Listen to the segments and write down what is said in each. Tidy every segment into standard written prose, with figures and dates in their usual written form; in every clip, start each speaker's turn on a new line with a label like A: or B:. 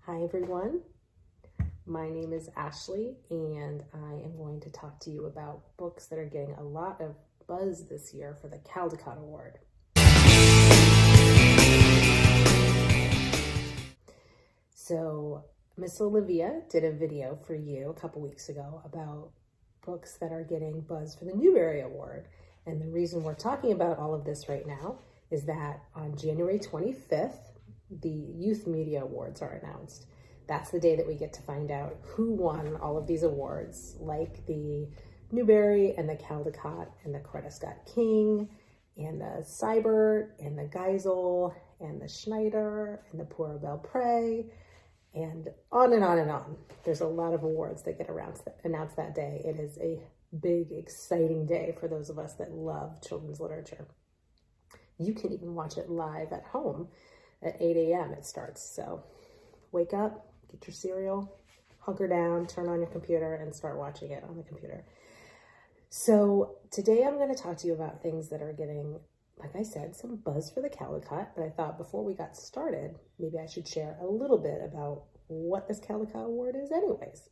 A: Hi everyone, my name is Ashley and I am going to talk to you about books that are getting a lot of buzz this year for the Caldecott Award. So Miss Olivia did a video for you a couple weeks ago about books that are getting buzz for the Newbery Award. And the reason we're talking about all of this right now is that on January 25th, the Youth Media Awards are announced. That's the day that we get to find out who won all of these awards, like the Newbery and the Caldecott and the Coretta Scott King and the Seibert and the Geisel and the Schneider and the Pour Belpré and on and on and on. There's a lot of awards that get announced that day. It is a big, exciting day for those of us that love children's literature. You can even watch it live at home. At 8 a.m. it starts. So wake up, get your cereal, hunker down, turn on your computer and start watching it on the computer. So today I'm going to talk to you about things that are getting, like I said, some buzz for the Caldecott. But I thought before we got started, maybe I should share a little bit about what this Caldecott Award is anyways.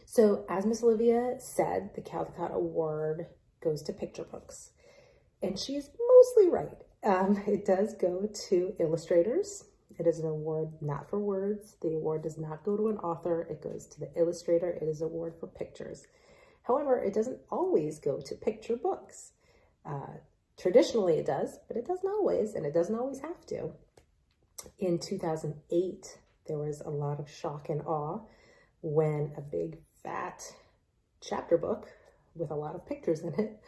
A: So as Miss Olivia said, the Caldecott Award goes to picture books. And she's mostly right. It does go to illustrators. It is an award not for words. The award does not go to an author. It goes to the illustrator. It is an award for pictures. However, it doesn't always go to picture books. Traditionally it does, but it doesn't always, and it doesn't always have to. In 2008, there was a lot of shock and awe when a big fat chapter book with a lot of pictures in it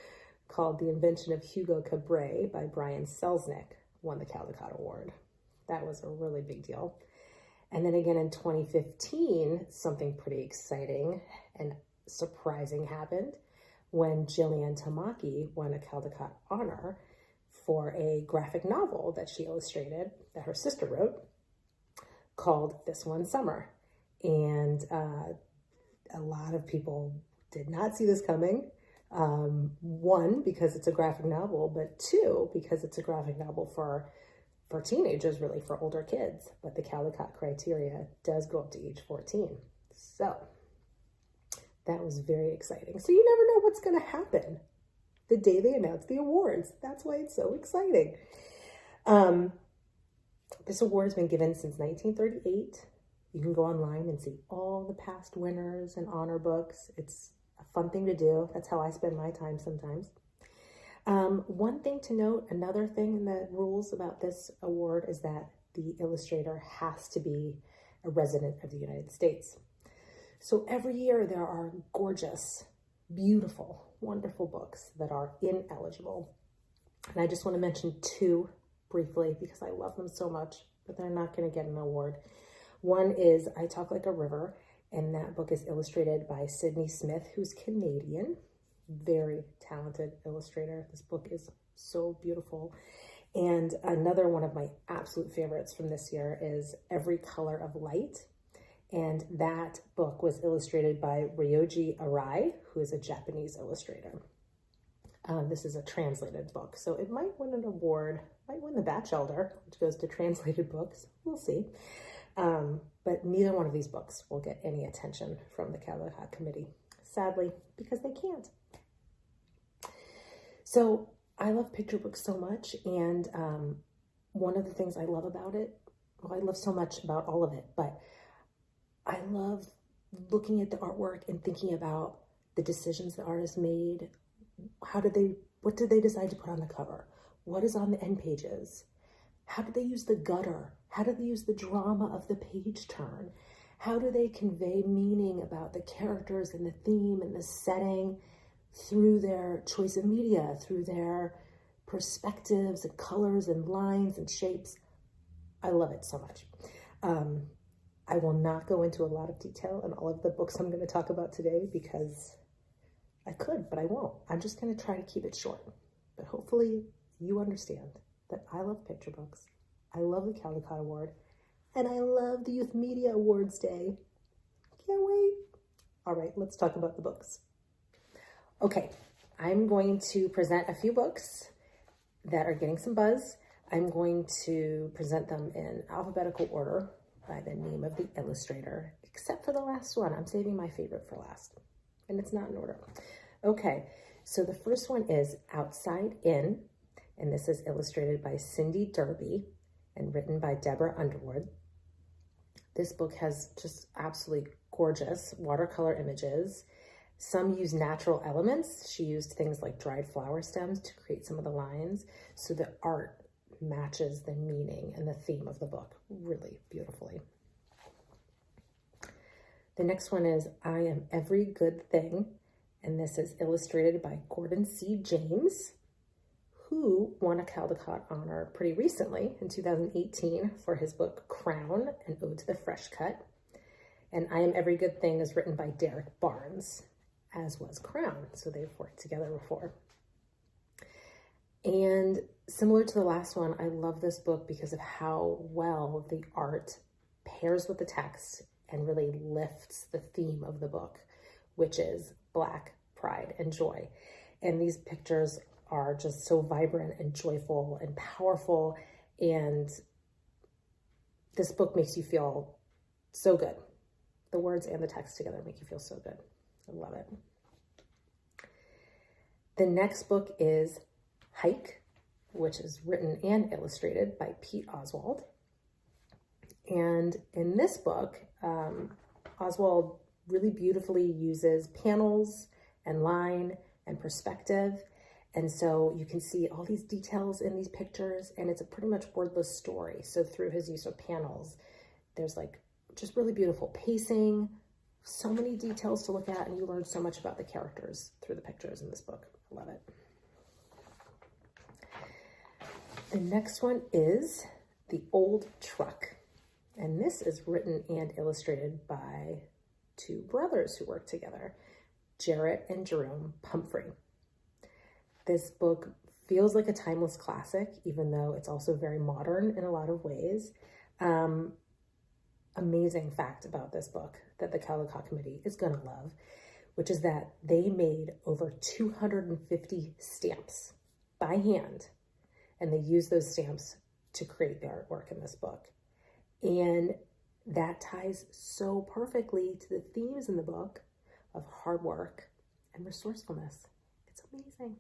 A: called The Invention of Hugo Cabret by Brian Selznick won the Caldecott Award. That was a really big deal. And then again in 2015, something pretty exciting and surprising happened when Jillian Tamaki won a Caldecott honor for a graphic novel that she illustrated, that her sister wrote, called This One Summer. And a lot of people did not see this coming. One, because it's a graphic novel, but two, because it's a graphic novel for teenagers, really for older kids. But the Caldecott criteria does go up to age 14. So that was very exciting. So you never know what's going to happen the day they announce the awards. That's why it's so exciting. This award has been given since 1938. You can go online and see all the past winners and honor books. It's a fun thing to do. That's how I spend my time sometimes. One thing to note, another thing in the rules about this award is that the illustrator has to be a resident of the United States. So every year there are gorgeous, beautiful, wonderful books that are ineligible. And I just want to mention two briefly because I love them so much, but they're not going to get an award. One is I Talk Like a River, and that book is illustrated by Sydney Smith, who's Canadian. Very talented illustrator. This book is so beautiful. And another one of my absolute favorites from this year is Every Color of Light. And that book was illustrated by Ryoji Arai, who is a Japanese illustrator. This is a translated book, so it might win an award, might win the Batchelder, which goes to translated books. We'll see. But neither one of these books will get any attention from the Caldecott Committee, sadly, because they can't. So I love picture books so much, and one of the things I love about it, well, I love so much about all of it, but I love looking at the artwork and thinking about the decisions the artist made. What did they decide to put on the cover? What is on the end pages? How did they use the gutter? How did they use the drama of the page turn? How do they convey meaning about the characters and the theme and the setting through their choice of media, through their perspectives and colors and lines and shapes? I love it so much. I will not go into a lot of detail on all of the books I'm going to talk about today because I could, but I won't. I'm just going to try to keep it short. But hopefully you understand that I love picture books. I love the Caldecott Award, and I love the Youth Media Awards Day. Can't wait. All right, let's talk about the books. Okay, I'm going to present a few books that are getting some buzz. I'm going to present them in alphabetical order by the name of the illustrator, except for the last one. I'm saving my favorite for last, and it's not in order. Okay, so the first one is Outside In, and this is illustrated by Cindy Derby and written by Deborah Underwood. This book has just absolutely gorgeous watercolor images. Some use natural elements. She used things like dried flower stems to create some of the lines, so the art matches the meaning and the theme of the book really beautifully. The next one is I Am Every Good Thing, and this is illustrated by Gordon C. James, who won a Caldecott honor pretty recently in 2018 for his book Crown, an Ode to the Fresh Cut. And I Am Every Good Thing is written by Derek Barnes, as was Crown, so they've worked together before. And similar to the last one, I love this book because of how well the art pairs with the text and really lifts the theme of the book, which is Black pride and joy. And these pictures are just so vibrant and joyful and powerful, and this book makes you feel so good. The words and the text together make you feel so good. I love it. The next book is Hike, which is written and illustrated by Pete Oswald. And in this book, Oswald really beautifully uses panels and line and perspective. And so you can see all these details in these pictures, and it's a pretty much wordless story. So through his use of panels, there's like just really beautiful pacing, so many details to look at, and you learn so much about the characters through the pictures in this book. I love it. The next one is The Old Truck, and this is written and illustrated by two brothers who work together, Jarrett and Jerome Pumphrey. This book feels like a timeless classic, even though it's also very modern in a lot of ways. Amazing fact about this book that the Caldecott Committee is going to love, which is that they made over 250 stamps by hand, and they used those stamps to create the artwork in this book. And that ties so perfectly to the themes in the book of hard work and resourcefulness. It's amazing.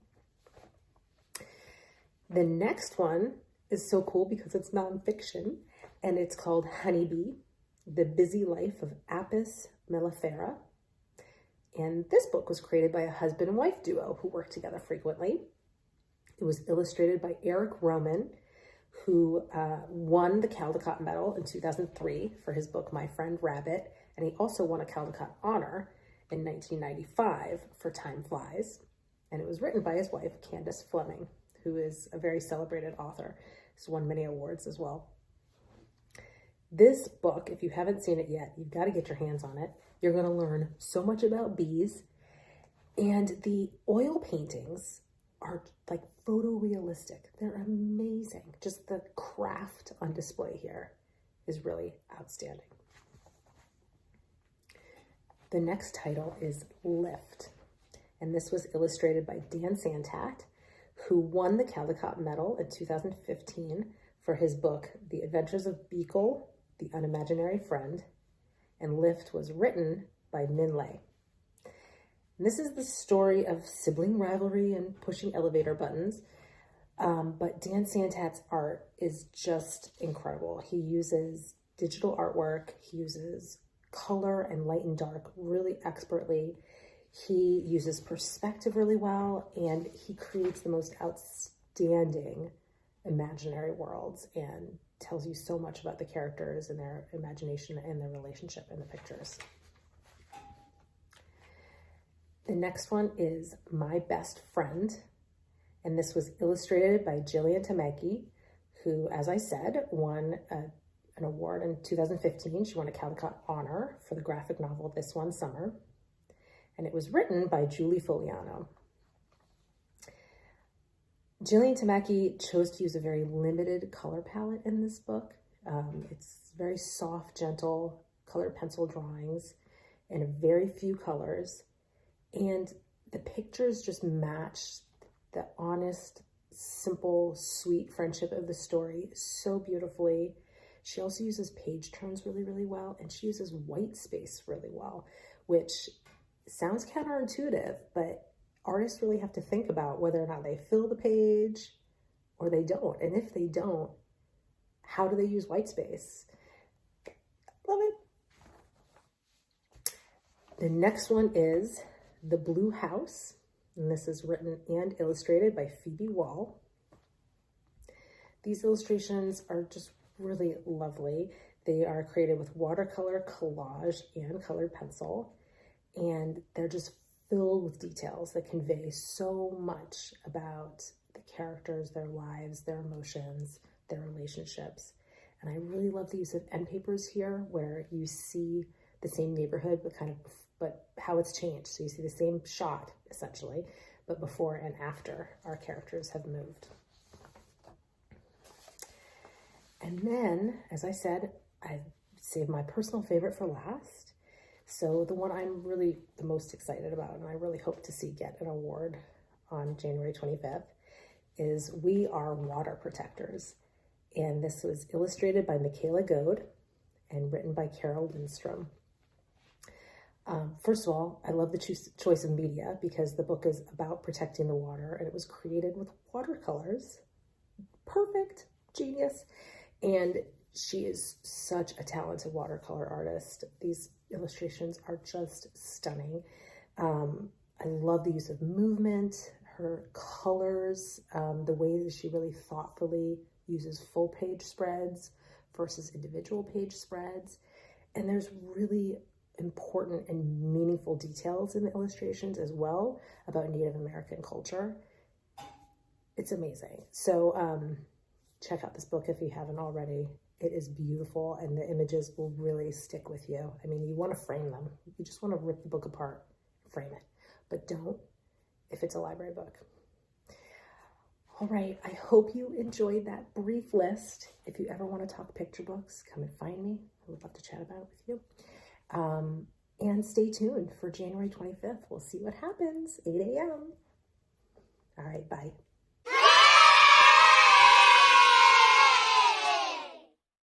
A: The next one is so cool because it's nonfiction, and it's called Honeybee, The Busy Life of Apis mellifera. And this book was created by a husband and wife duo who work together frequently. It was illustrated by Eric Roman, who won the Caldecott Medal in 2003 for his book My Friend Rabbit, and he also won a Caldecott honor in 1995 for Time Flies. And it was written by his wife, Candace Fleming, who is a very celebrated author. He's won many awards as well. This book, if you haven't seen it yet, you've got to get your hands on it. You're going to learn so much about bees, and the oil paintings are like photorealistic. They're amazing. Just the craft on display here is really outstanding. The next title is Lift, and this was illustrated by Dan Santat, who won the Caldecott Medal in 2015 for his book, The Adventures of Beagle, the Unimaginary Friend, and Lift was written by Min Lay. And this is the story of sibling rivalry and pushing elevator buttons, but Dan Santat's art is just incredible. He uses digital artwork, he uses color and light and dark really expertly. He uses perspective really well, and he creates the most outstanding imaginary worlds and tells you so much about the characters and their imagination and their relationship in the pictures. The next one is My Best Friend, and this was illustrated by Jillian Tamaki, who, as I said, won an award in 2015. She won a Caldecott honor for the graphic novel This One Summer, and it was written by Julie Foliano. Jillian Tamaki chose to use a very limited color palette in this book. It's very soft, gentle colored pencil drawings and very few colors. And the pictures just match the honest, simple, sweet friendship of the story so beautifully. She also uses page turns really, really well, and she uses white space really well, which sounds counterintuitive, but artists really have to think about whether or not they fill the page or they don't. And if they don't, how do they use white space? Love it. The next one is The Blue House, and this is written and illustrated by Phoebe Wall. These illustrations are just really lovely. They are created with watercolor, collage, and colored pencil, and they're just filled with details that convey so much about the characters, their lives, their emotions, their relationships. And I really love the use of end papers here, where you see the same neighborhood, but how it's changed. So you see the same shot, essentially, but before and after our characters have moved. And then, as I said, I saved my personal favorite for last. So the one I'm really the most excited about, and I really hope to see get an award on January 25th, is We Are Water Protectors. And this was illustrated by Michaela Goad and written by Carol Lindstrom. First of all, I love the choice of media because the book is about protecting the water, and it was created with watercolors. Perfect, genius. And she is such a talented watercolor artist. These illustrations are just stunning. I love the use of movement, her colors, the way that she really thoughtfully uses full page spreads versus individual page spreads. And there's really important and meaningful details in the illustrations as well about Native American culture. It's amazing. So check out this book if you haven't already. It is beautiful, and the images will really stick with you. I mean, you want to frame them. You just want to rip the book apart, frame it, but don't if it's a library book. All right, I hope you enjoyed that brief list. If you ever want to talk picture books, come and find me. I would love to chat about it with you. And stay tuned for January 25th. We'll see what happens, 8 a.m. All right, bye.